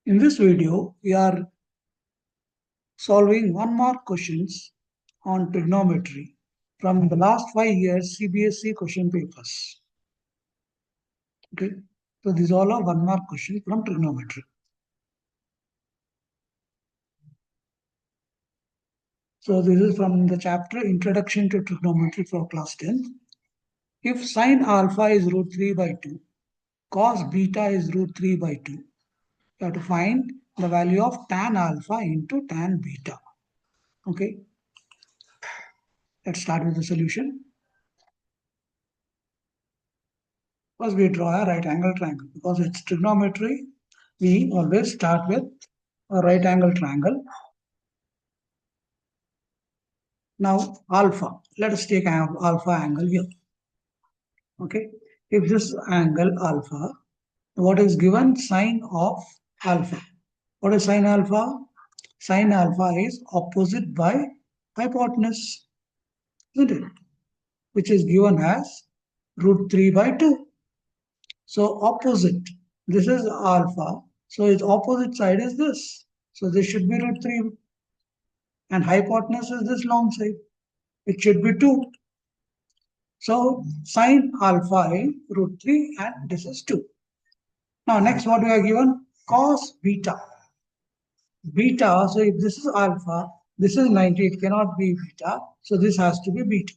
In this video, we are solving 1 mark questions on trigonometry from the last 5 years CBSE question papers. Okay, so these all are 1 mark questions from trigonometry. So this is from the chapter Introduction to Trigonometry for class 10th. If sine alpha is root 3 by 2, cos beta is root 3 by 2, you have to find the value of tan alpha into tan beta. Okay, let's start with the solution. First, we draw a right angle triangle. Because it's trigonometry, we always start with a right angle triangle. Now, alpha. Let us take an alpha angle here. Okay. If this angle alpha, what is given? Sine of alpha. What is sine alpha? Sine alpha is opposite by hypotenuse, isn't it? Which is given as root 3 by 2. So opposite, this is alpha. So its opposite side is this. So this should be root 3. And hypotenuse is this long side. It should be 2. So sine alpha is root 3 and this is 2. Now next what we are given? Cos beta. Beta, so if this is alpha, this is 90, it cannot be beta. So this has to be beta.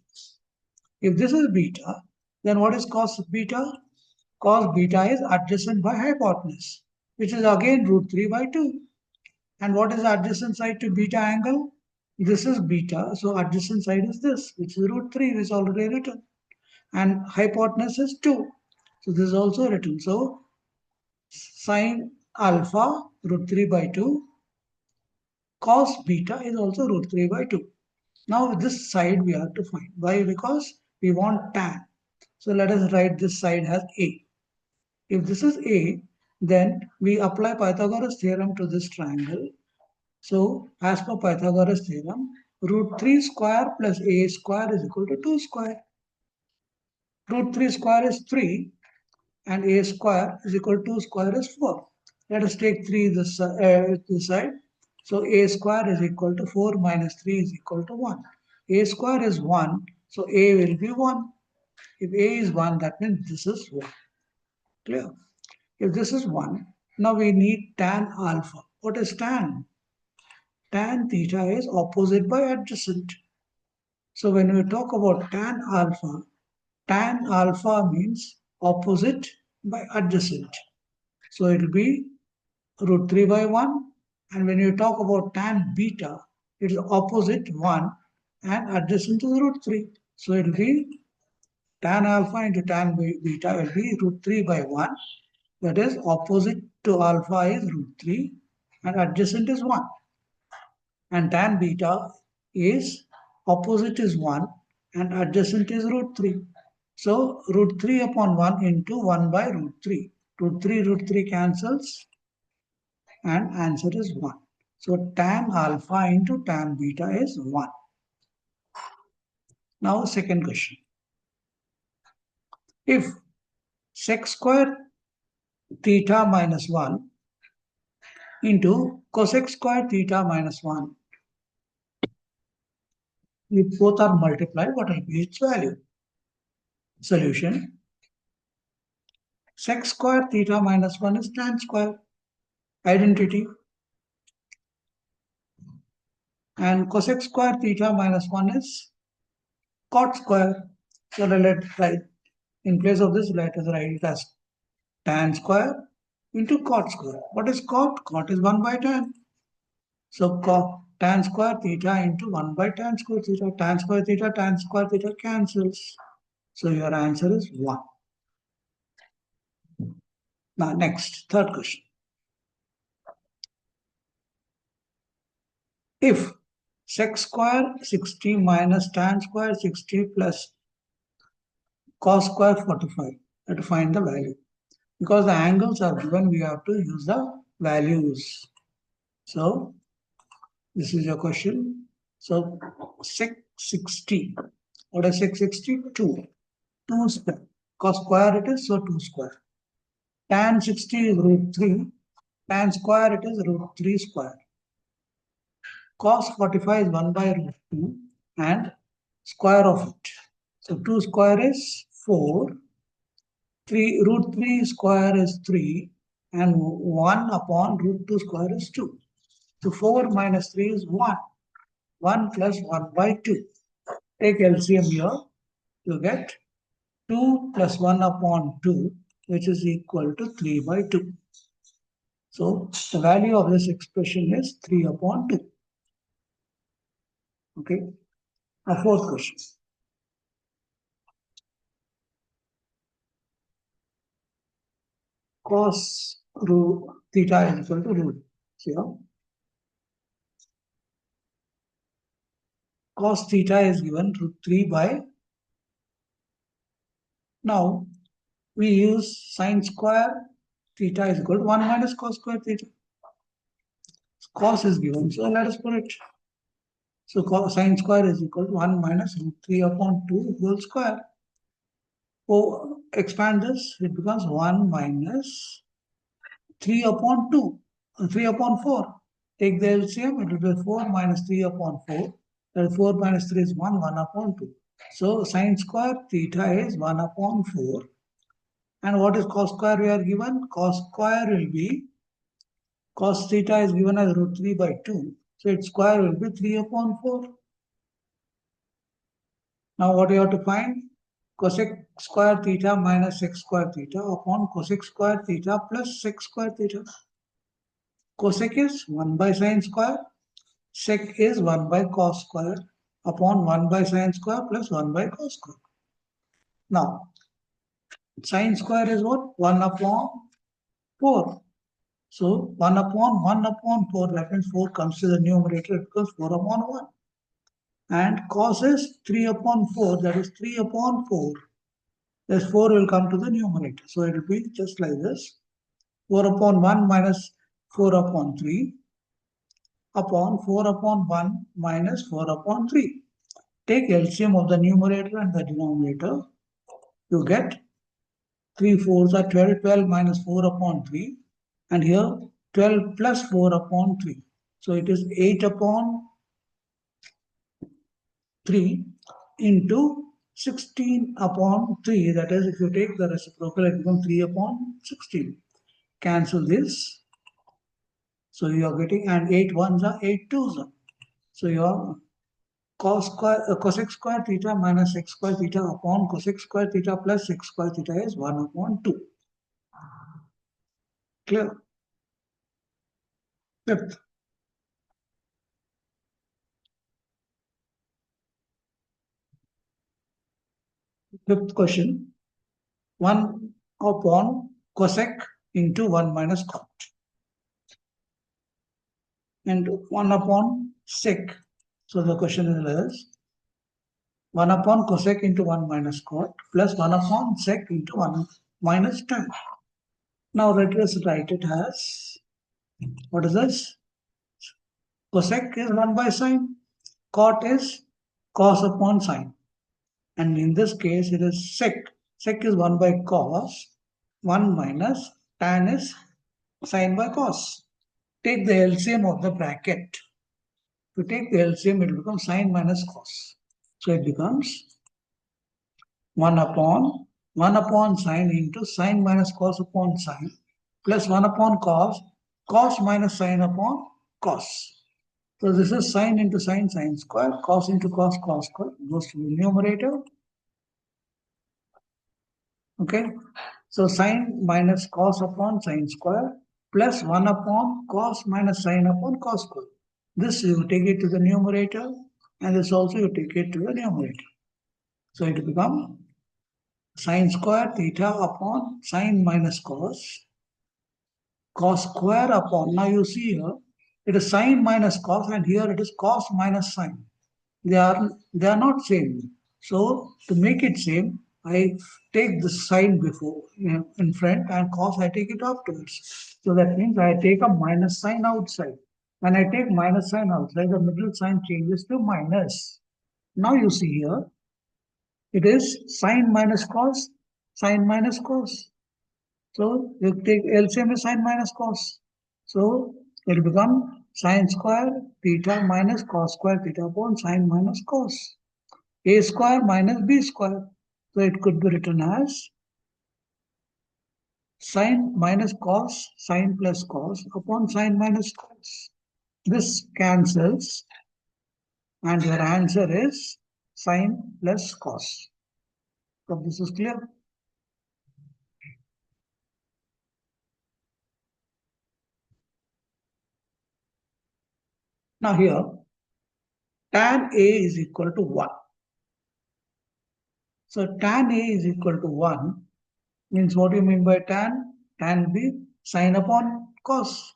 If this is beta, then what is cos beta? Cos beta is adjacent by hypotenuse, which is again root 3 by 2. And what is the adjacent side to beta angle? This is beta, so adjacent side is this, which is root 3, which is already written. And hypotenuse is 2. So this is also written. So sine alpha root 3 by 2, cos beta is also root 3 by 2. Now this side we have to find. Why? Because we want tan. So let us write this side as A. If this is A, then we apply Pythagoras theorem to this triangle. So as per Pythagoras theorem, root 3 square plus A square is equal to 2 square. Root 3 square is 3 and A square is equal to 2 square is 4. Let us take 3 this side. So A square is equal to 4 minus 3 is equal to 1. A square is 1, so A will be 1. If A is 1, that means this is 1. Clear? If this is 1, now we need tan alpha. What is tan? Tan theta is opposite by adjacent. So when we talk about tan alpha means opposite by adjacent. So it will be root 3 by 1. And when you talk about tan beta, it is opposite 1 and adjacent to root 3. So it will be tan alpha into tan beta will be root 3 by 1. That is opposite to alpha is root 3 and adjacent is 1. And tan beta is opposite is 1 and adjacent is root 3. So root 3 upon 1 into 1 by root 3. Root 3 cancels and answer is 1. So tan alpha into tan beta is 1. Now second question. If sec square theta minus 1 into cosec square theta minus 1, if both are multiplied, what will be its value? Solution. Sec square theta minus 1 is tan square. Identity. And cosec square theta minus 1 is cot square. So let's write, in place of this, let us write it as tan square into cot square. What is cot? Cot is 1 by tan. So tan square theta into 1 by tan square theta. Tan square theta cancels. So your answer is 1. Now next, third question. If sec square 60 minus tan square 60 plus cos square 45, we have to find the value. Because the angles are given, we have to use the values. So this is your question. So sec 60. What is sec 60? 2. 2 square. Cos square it is, so 2 square. Tan 60 is root 3. Tan square, it is root 3 square. Cos 45 is 1 by root 2 and square of it. So 2 square is 4. 3 root 3 square is 3 and 1 upon root 2 square is 2. So 4 minus 3 is 1. 1 plus 1 by 2. Take LCM here. You get 2 plus 1 upon 2, which is equal to 3 by 2. So the value of this expression is 3 upon 2. Okay. Now fourth question. Cos root theta is equal to root. So here, cos theta is given root 3 by. Now we use sine square theta is equal to 1 minus cos square theta. Cos is given, so let us put it. So sine square is equal to 1 minus root 3 upon 2 whole square. So expand this, it becomes 1 minus 3 upon 2, 3 upon 4. Take the LCM, it will be 4 minus 3 upon 4. That is 4 minus 3 is 1, 1 upon 2. So sine square theta is 1 upon 4. And what is cos square we are given? Cos square will be, cos theta is given as root 3 by 2. So its square will be 3 upon 4. Now what you have to find? Cosec square theta minus sec square theta upon cosec square theta plus sec square theta. Cosec is 1 by sine square. Sec is 1 by cos square upon 1 by sine square plus 1 by cos square. Now, sine square is what? 1 upon 4. So, 1 upon 4, that means 4 comes to the numerator, it becomes 4 upon 1. And cos is 3 upon 4, that is 3 upon 4. This 4 will come to the numerator. So, it will be just like this. 4 upon 1 minus 4 upon 3 upon 4 upon 1 minus 4 upon 3. Take LCM of the numerator and the denominator. You get 3 4s are 12, 12 minus 4 upon 3. And here 12 plus 4 upon 3. So it is 8 upon 3 into 16 upon 3. That is, if you take the reciprocal, it becomes 3 upon 16. Cancel this. So you are getting, and 8 ones are 8 twos are. So your cosec square theta minus sec square theta upon cosec square theta plus sec square theta is 1 upon 2. Clear? Fifth. Fifth question. 1 upon cosec into 1 minus cot. And 1 upon sec. So the question is 1 upon cosec into 1 minus cot plus 1 upon sec into 1 minus tan. Now let us write it as, what is this? Cosec is 1 by sine. Cot is cos upon sine. And in this case, it is sec. Sec is 1 by cos. 1 minus tan is sine by cos. Take the LCM of the bracket. To take the LCM, it becomes sine minus cos. So it becomes 1 upon sine into sine minus cos upon sine plus 1 upon cos, cos minus sine upon cos. So this is sine into sine, sine square, cos into cos, cos square, goes to the numerator. Okay. So sine minus cos upon sine square plus 1 upon cos minus sine upon cos square. This you take it to the numerator and this also you take it to the numerator. So it becomes sine square theta upon sine minus cos, cos square upon, now you see here, it is sine minus cos and here it is cos minus sine. They are not same. So to make it same, I take the sine before in front and cos I take it afterwards. So that means I take a minus sign outside. When I take minus sign outside, the middle sign changes to minus. Now you see here, it is sine minus cos, sine minus cos. So you take LCM is sine minus cos. So it will become sine square theta minus cos square theta upon sine minus cos. A square minus b square. So it could be written as sine minus cos, sine plus cos upon sine minus cos. This cancels and your answer is sine plus cos. So this is clear. Now here tan A is equal to 1. So tan A is equal to 1 means what do you mean by tan? Tan B sine upon cos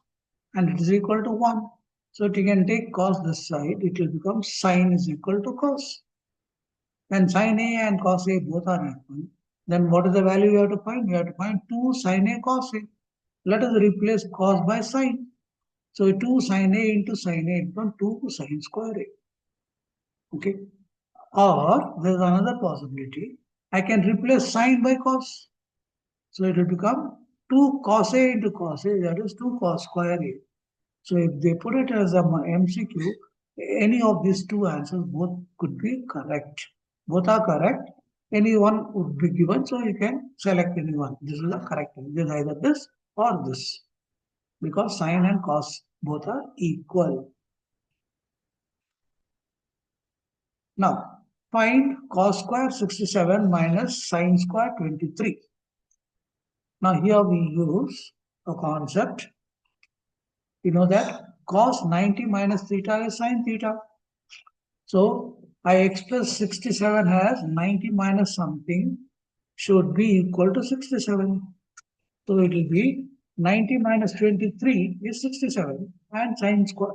and it is equal to 1. So you can take cos this side, it will become sine is equal to cos. When sine A and cos A both are equal, then what is the value you have to find? You have to find 2 sine A cos A. Let us replace cos by sine. So 2 sine A into sine A becomes 2 sine square A. Okay. Or there is another possibility. I can replace sine by cos. So it will become 2 cos A into cos A, that is 2 cos square A. So if they put it as a MCQ, any of these two answers both could be correct. Both are correct. Any one would be given, so you can select any one. This is the correct one. This is either this or this. Because sine and cos both are equal. Now, find cos square 67 minus sine square 23. Now here we use a concept. You know that cos 90 minus theta is sine theta. So I express 67 as 90 minus something should be equal to 67. So it will be 90 minus 23 is 67 and sine square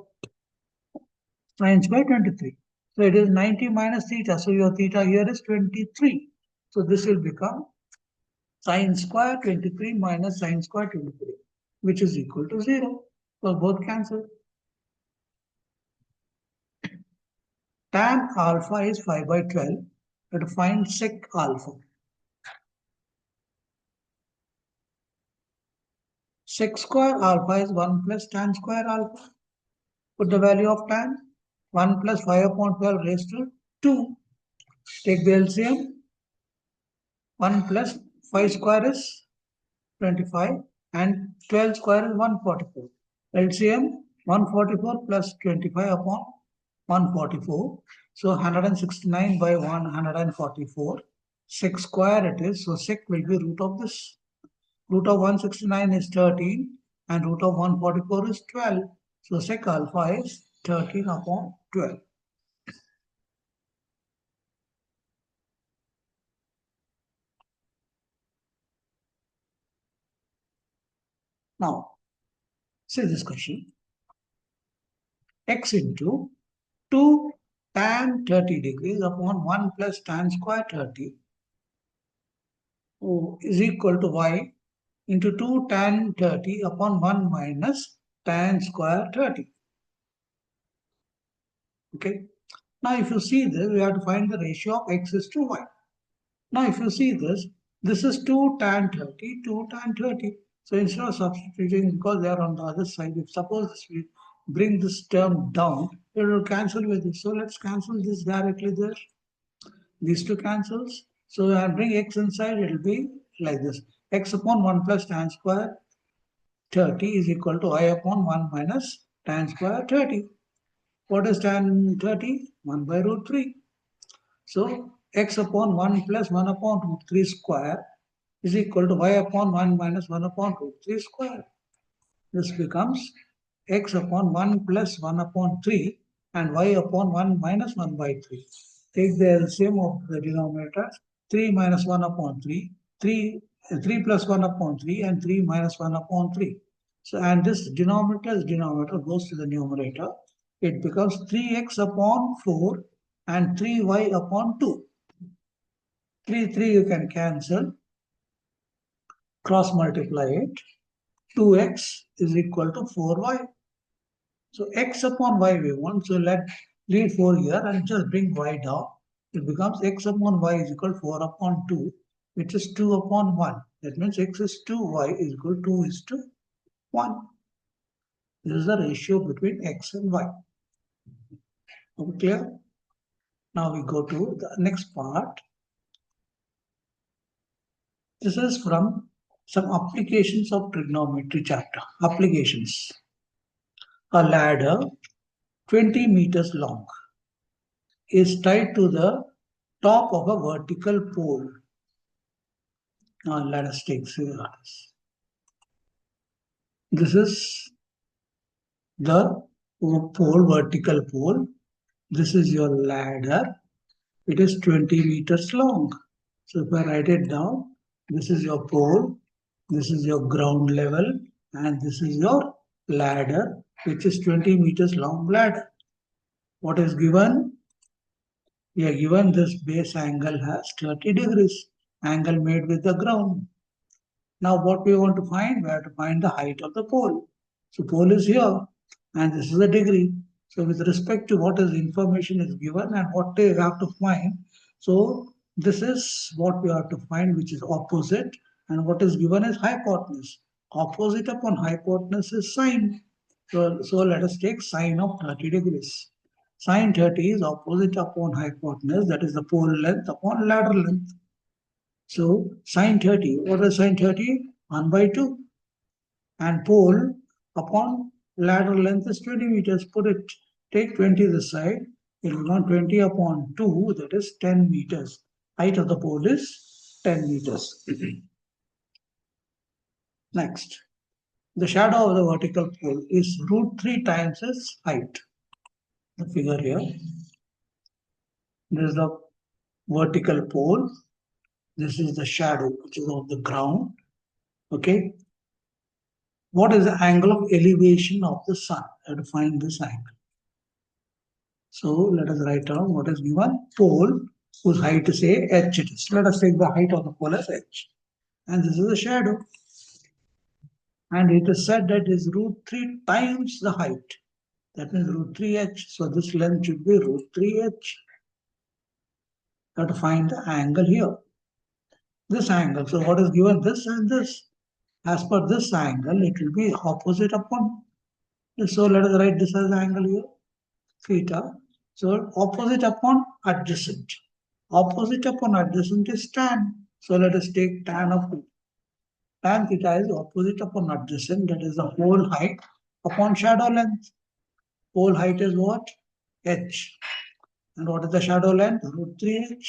23. So it is 90 minus theta. So your theta here is 23. So this will become sine square 23 minus sine square 23, which is equal to 0. So both cancel. Tan alpha is 5 by 12. We have to find sec alpha. Sec square alpha is 1 plus tan square alpha. Put the value of tan. 1 plus 5 upon 12 raised to 2. Take the LCM. 1 plus 5 square is 25 and 12 square is 144. LCM 144 plus 25 upon 144. So 169 by 144. Sec square it is. So sec will be root of this. Root of 169 is 13 and root of 144 is 12. So sec alpha is 13 upon 12. Now, see this question. X into 2 tan 30 degrees upon 1 plus tan square 30 is equal to y into 2 tan 30 upon 1 minus tan square 30. Okay. Now, if you see this, we have to find the ratio of x is to y. Now, if you see this is 2 tan 30, 2 tan 30. So instead of substituting, because they are on the other side, if suppose we bring this term down, it will cancel with this. So let's cancel this directly there. These two cancels. So I bring x inside, it will be like this. X upon 1 plus tan square 30 is equal to I upon 1 minus tan square 30. What is tan 30? 1 by root 3. So x upon 1 plus 1 upon root 3 square is equal to y upon 1 minus 1 upon root 3 square. This becomes x upon 1 plus 1 upon 3 and y upon 1 minus 1 by 3. Take the LCM of the denominator. 3 minus 1 upon 3, 3 plus 1 upon 3 and 3 minus 1 upon 3. So and this denominator goes to the numerator. It becomes 3x upon 4 and 3y upon 2. 3 you can cancel. Cross multiply it. 2x is equal to 4y. So x upon y we want. So let leave 4 here and just bring y down. It becomes x upon y is equal to 4 upon 2, which is 2 upon 1. That means x is 2, y is equal to 2 is to 1. This is the ratio between x and y. Okay, clear? Now we go to the next part. This is from some applications of trigonometry chapter. Applications. A ladder 20 meters long is tied to the top of a vertical pole. Now let us take this. This is the pole, vertical pole. This is your ladder. It is 20 meters long. So if I write it down, this is your pole, this is your ground level, and this is your ladder, which is 20 meters long ladder. What is given? We are given this base angle has 30 degrees, angle made with the ground. Now what we want to find? We have to find the height of the pole. So pole is here, and this is the degree. So with respect to what is information is given and what they have to find, so this is what we have to find, which is opposite, and what is given is hypotenuse. Opposite upon hypotenuse is sine. So let us take sine of 30 degrees. Sine 30 is opposite upon hypotenuse, that is the pole length upon ladder length. So sine 30, what is sine 30? 1 by 2. And pole upon ladder length is 20 meters. Put it, take 20 this side. It will become 20 upon 2, that is 10 meters. Height of the pole is 10 meters. Next, the shadow of the vertical pole is root 3 times its height. The figure here. This is the vertical pole. This is the shadow, which is of the ground. Okay. What is the angle of elevation of the sun? I have to find this angle. So let us write down what is given. Pole, whose height is say h it is. Let us take the height of the pole as h. And this is the shadow. And it is said that is root 3 times the height. That means root 3h. So this length should be root 3h. You have to find the angle here. This angle. So what is given? This and this. As per this angle, it will be opposite upon. So let us write this as the angle here. Theta. So opposite upon adjacent. Opposite upon adjacent is tan. So let us take tan of theta. Tan theta is opposite upon adjacent, that is the whole height upon shadow length. Whole height is what? H. And what is the shadow length? Root 3h.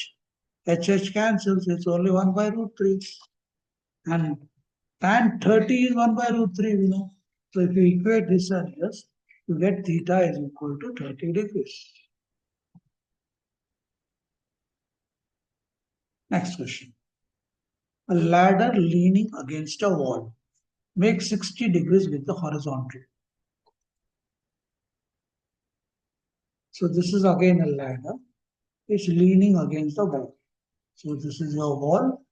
H cancels, it's only 1 by root 3. And tan 30 is 1 by root 3, we know. So if you equate this and this, you get theta is equal to 30 degrees. Next question. A ladder leaning against a wall makes 60 degrees with the horizontal. So this is again a ladder. It's leaning against the wall. So this is your wall.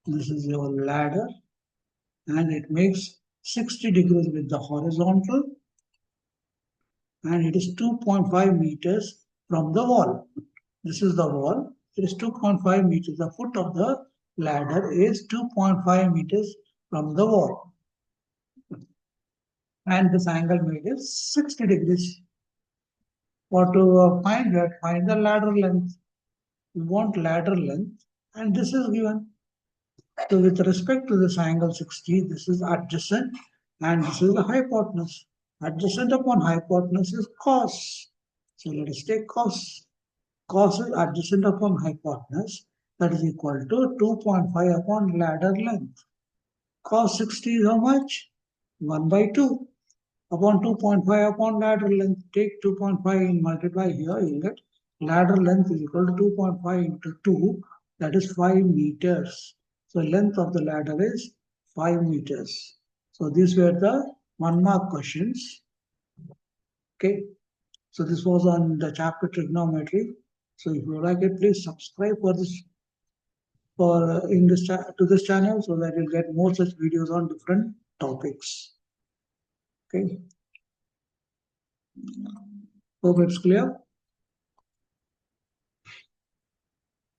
This is your ladder. And it makes 60 degrees with the horizontal. And it is 2.5 meters from the wall. This is the wall. It is 2.5 meters. The foot of the ladder is 2.5 meters from the wall. And this angle made is 60 degrees. For to find that, find the ladder length. We want ladder length, and this is given. So with respect to this angle 60, this is adjacent, and this is the hypotenuse. Adjacent upon hypotenuse is cos. So let us take cos. Cos is adjacent upon hypotenuse, that is equal to 2.5 upon ladder length. Cos 60 is how much? 1 by 2 upon 2.5 upon ladder length. Take 2.5 and multiply here, you get ladder length is equal to 2.5 into 2, that is 5 meters. So length of the ladder is 5 meters. So these were the 1 mark questions. Okay. So this was on the chapter trigonometry. So if you like it, please subscribe for this to this channel so that you'll get more such videos on different topics. Okay. Hope it's clear.